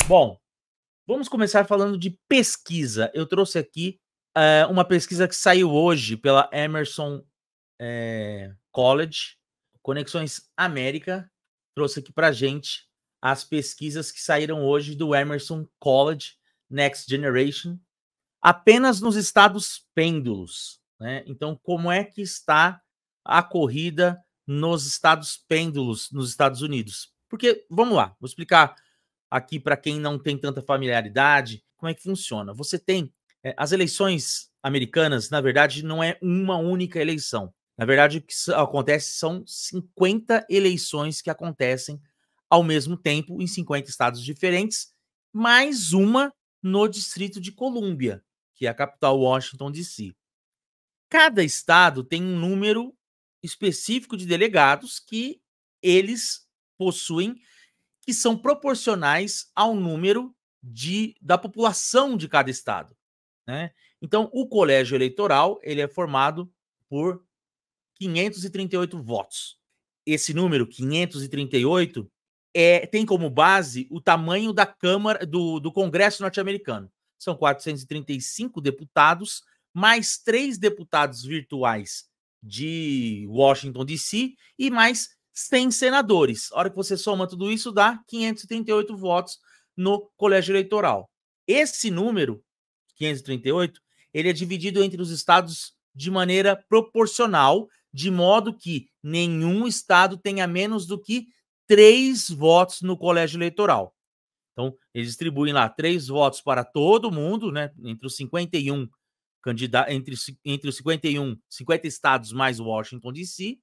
Bom, vamos começar falando de pesquisa. Eu trouxe aqui uma pesquisa que saiu hoje pela Emerson College, Conexões América, trouxe aqui para gente as pesquisas que saíram hoje do Emerson College Next Generation, apenas nos estados pêndulos, né? Então, como é que está a corrida nos estados pêndulos nos Estados Unidos? Porque, vamos lá, vou explicar aqui para quem não tem tanta familiaridade, como é que funciona. Você tem as eleições americanas, na verdade, não é uma única eleição. Na verdade, o que acontece são 50 eleições que acontecem ao mesmo tempo em 50 estados diferentes, mais uma no Distrito de Colômbia, que é a capital Washington, D.C. Cada estado tem um número específico de delegados que eles possuem, que são proporcionais ao número da população de cada estado, né? Então, o colégio eleitoral ele é formado por 538 votos. Esse número, 538, tem como base o tamanho da Câmara do Congresso norte-americano. São 435 deputados, mais 3 deputados virtuais de Washington, D.C., e mais 100 senadores. A hora que você soma tudo isso, dá 538 votos no colégio eleitoral. Esse número, 538, ele é dividido entre os estados de maneira proporcional, de modo que nenhum estado tenha menos do que 3 votos no colégio eleitoral. Então, eles distribuem lá 3 votos para todo mundo, né? Entre os 51 candidatos, entre os 50 estados mais Washington, D.C.,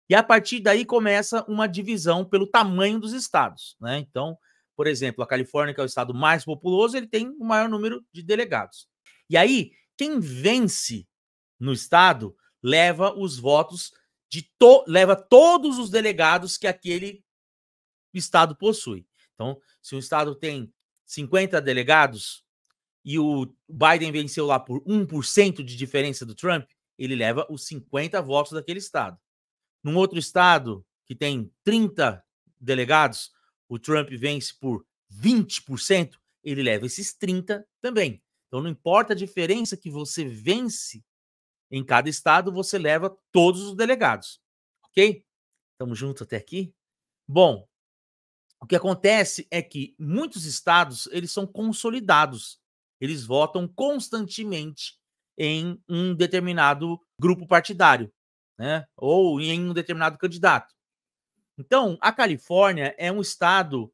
e a partir daí começa uma divisão pelo tamanho dos estados, né? Então, por exemplo, a Califórnia, que é o estado mais populoso, ele tem o maior número de delegados. E aí, quem vence no estado leva os votos leva todos os delegados que aquele estado possui. Então, se o estado tem 50 delegados e o Biden venceu lá por 1% de diferença do Trump, ele leva os 50 votos daquele estado. Num outro estado que tem 30 delegados, o Trump vence por 20%, ele leva esses 30 também. Então, não importa a diferença que você vence em cada estado, você leva todos os delegados. Ok? Estamos juntos até aqui? Bom, o que acontece é que muitos estados, eles são consolidados. Eles votam constantemente em um determinado grupo partidário, né? Ou em um determinado candidato. Então, a Califórnia é um estado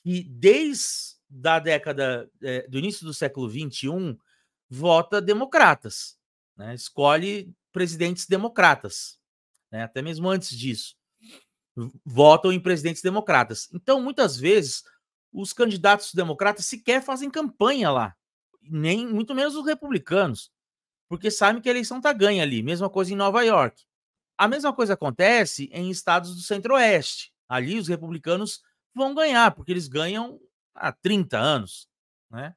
que, desde a década do início do século XXI, vota democratas, né? Escolhe presidentes democratas, né? Até mesmo antes disso, votam em presidentes democratas. Então, muitas vezes, os candidatos democratas sequer fazem campanha lá, nem muito menos os republicanos, porque sabem que a eleição está ganha ali. Mesma coisa em Nova York. A mesma coisa acontece em estados do Centro-Oeste. Ali os republicanos vão ganhar, porque eles ganham há 30 anos, né?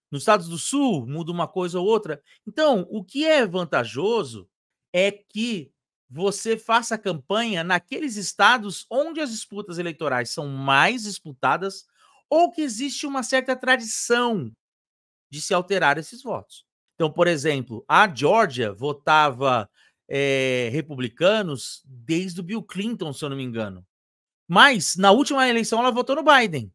Nos estados do Sul, muda uma coisa ou outra. Então, o que é vantajoso é que você faça campanha naqueles estados onde as disputas eleitorais são mais disputadas ou que existe uma certa tradição de se alterar esses votos. Então, por exemplo, a Geórgia votava republicanos desde o Bill Clinton, se eu não me engano. Mas, na última eleição, ela votou no Biden.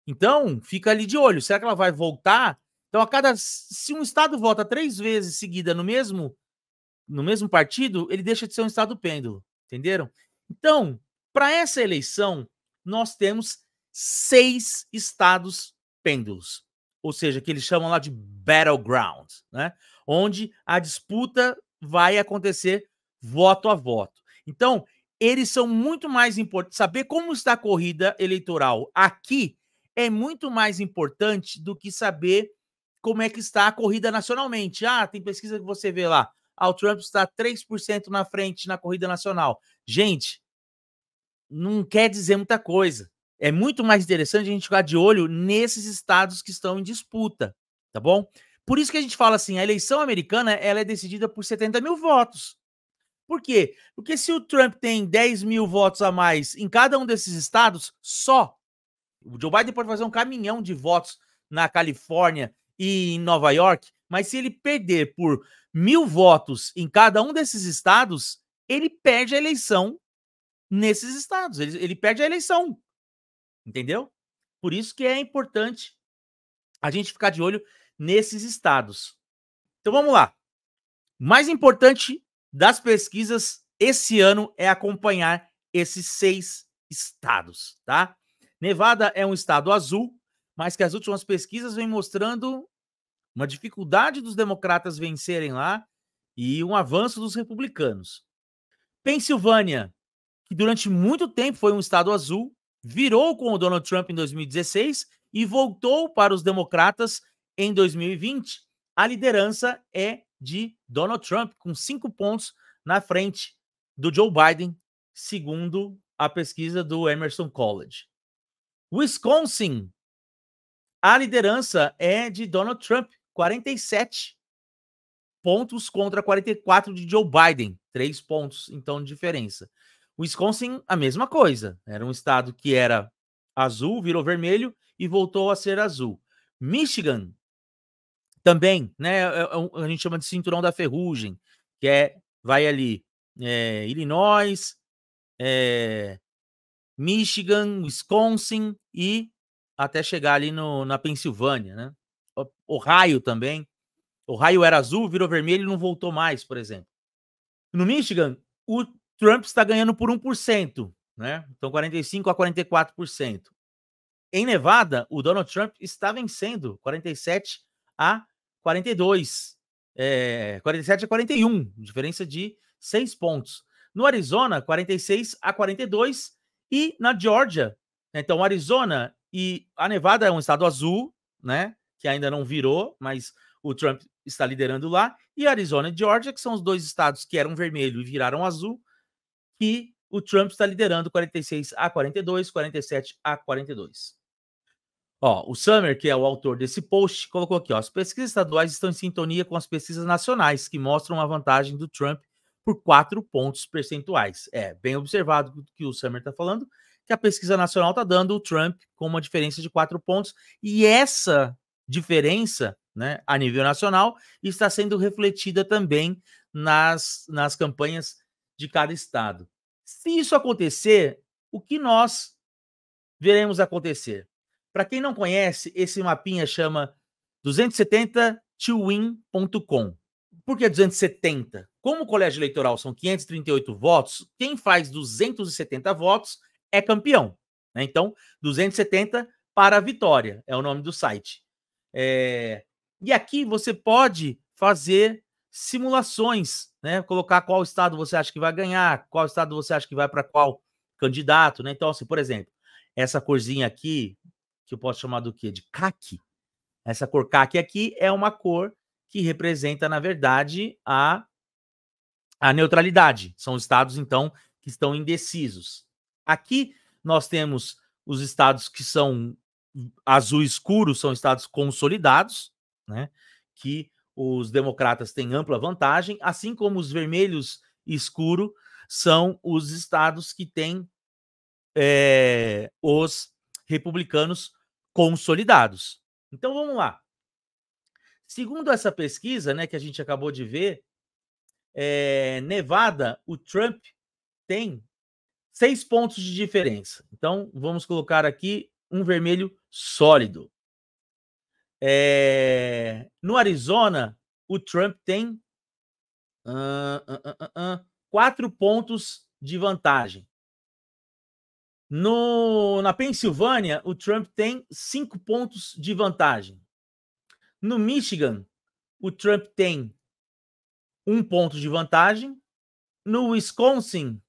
Então, fica ali de olho. Será que ela vai voltar? Então, se um estado vota 3 vezes seguida no mesmo partido, ele deixa de ser um estado pêndulo. Entenderam? Então, para essa eleição, nós temos 6 estados pêndulos. Ou seja, que eles chamam lá de battleground, né? Onde a disputa vai acontecer voto a voto. Então, eles são muito mais importantes. Saber como está a corrida eleitoral aqui é muito mais importante do que saber como é que está a corrida nacionalmente. Ah, tem pesquisa que você vê lá. Ah, o Trump está 3% na frente na corrida nacional. Gente, não quer dizer muita coisa. É muito mais interessante a gente ficar de olho nesses estados que estão em disputa, tá bom? Por isso que a gente fala assim, a eleição americana ela é decidida por 70 mil votos. Por quê? Porque se o Trump tem 10 mil votos a mais em cada um desses estados, só, O Joe Biden pode fazer um caminhão de votos na Califórnia e em Nova York, mas se ele perder por 1.000 votos em cada um desses estados, ele perde a eleição nesses estados. Ele perde a eleição. Entendeu? Por isso que é importante a gente ficar de olho nesses estados. Então vamos lá. O mais importante das pesquisas esse ano é acompanhar esses 6 estados, tá? Nevada é um estado azul, mas que as últimas pesquisas vêm mostrando uma dificuldade dos democratas vencerem lá e um avanço dos republicanos. Pensilvânia, que durante muito tempo foi um estado azul, virou com o Donald Trump em 2016 e voltou para os democratas em 2020. A liderança é de Donald Trump, com 5 pontos na frente do Joe Biden, segundo a pesquisa do Emerson College. Wisconsin, a liderança é de Donald Trump, 47 pontos contra 44 de Joe Biden, 3 pontos, então, de diferença. Wisconsin, a mesma coisa. Era um estado que era azul, virou vermelho e voltou a ser azul. Michigan, também, né? A gente chama de cinturão da ferrugem, que vai ali Illinois, Michigan, Wisconsin e até chegar ali na Pensilvânia, né? Ohio também. Ohio era azul, virou vermelho e não voltou mais, por exemplo. No Michigan, o Trump está ganhando por 1%, né? Então 45% a 44%. Em Nevada, o Donald Trump está vencendo 47% a 42%. 47% a 41%, diferença de 6 pontos. No Arizona, 46% a 42%. E na Georgia, então Arizona e a Nevada é um estado azul, né? Que ainda não virou, mas o Trump está liderando lá. E Arizona e Georgia, que são os 2 estados que eram vermelho e viraram azul, que o Trump está liderando 46% a 42%, 47% a 42%. Ó, o Summer, que é o autor desse post, colocou aqui, ó, as pesquisas estaduais estão em sintonia com as pesquisas nacionais, que mostram a vantagem do Trump por 4 pontos percentuais. É bem observado o que o Summer está falando, que a pesquisa nacional está dando o Trump com uma diferença de 4 pontos, e essa diferença, né, a nível nacional, está sendo refletida também nas campanhas de cada estado. Se isso acontecer, o que nós veremos acontecer? Para quem não conhece, esse mapinha chama 270towin.com. Por que 270? Como o colégio eleitoral são 538 votos, quem faz 270 votos é campeão, né? Então, 270 para a vitória é o nome do site. E aqui você pode fazer simulações, né? Colocar qual estado você acha que vai ganhar, qual estado você acha que vai para qual candidato, né? Então, assim, por exemplo, essa corzinha aqui, que eu posso chamar do quê? De caqui. Essa cor caqui aqui é uma cor que representa, na verdade, a neutralidade. São estados, então, que estão indecisos. Aqui nós temos os estados que são azul escuro, são estados consolidados, né? Que os democratas têm ampla vantagem, assim como os vermelhos escuro são os estados que têm os republicanos consolidados. Então vamos lá. Segundo essa pesquisa, né, que a gente acabou de ver, Nevada, o Trump tem 6 pontos de diferença. Então vamos colocar aqui um vermelho sólido. No Arizona, o Trump tem 4 pontos de vantagem. Na Pensilvânia, o Trump tem 5 pontos de vantagem. No Michigan, o Trump tem 1 ponto de vantagem. No Wisconsin,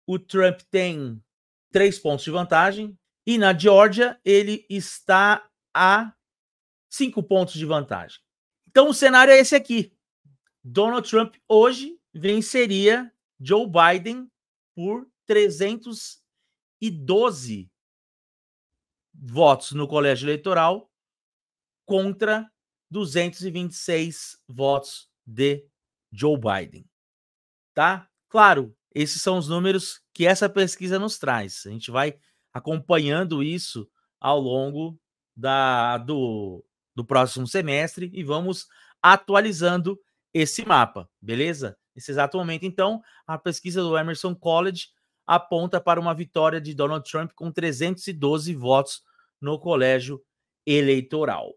o Trump tem 3 pontos de vantagem. E na Georgia, ele está a 5 pontos de vantagem. Então, o cenário é esse aqui. Donald Trump hoje venceria Joe Biden por 312 votos no colégio eleitoral contra 226 votos de Joe Biden. Tá? Claro, esses são os números que essa pesquisa nos traz. A gente vai acompanhando isso ao longo do próximo semestre e vamos atualizando esse mapa, beleza? Nesse exato momento, então, a pesquisa do Emerson College aponta para uma vitória de Donald Trump com 312 votos no colégio eleitoral.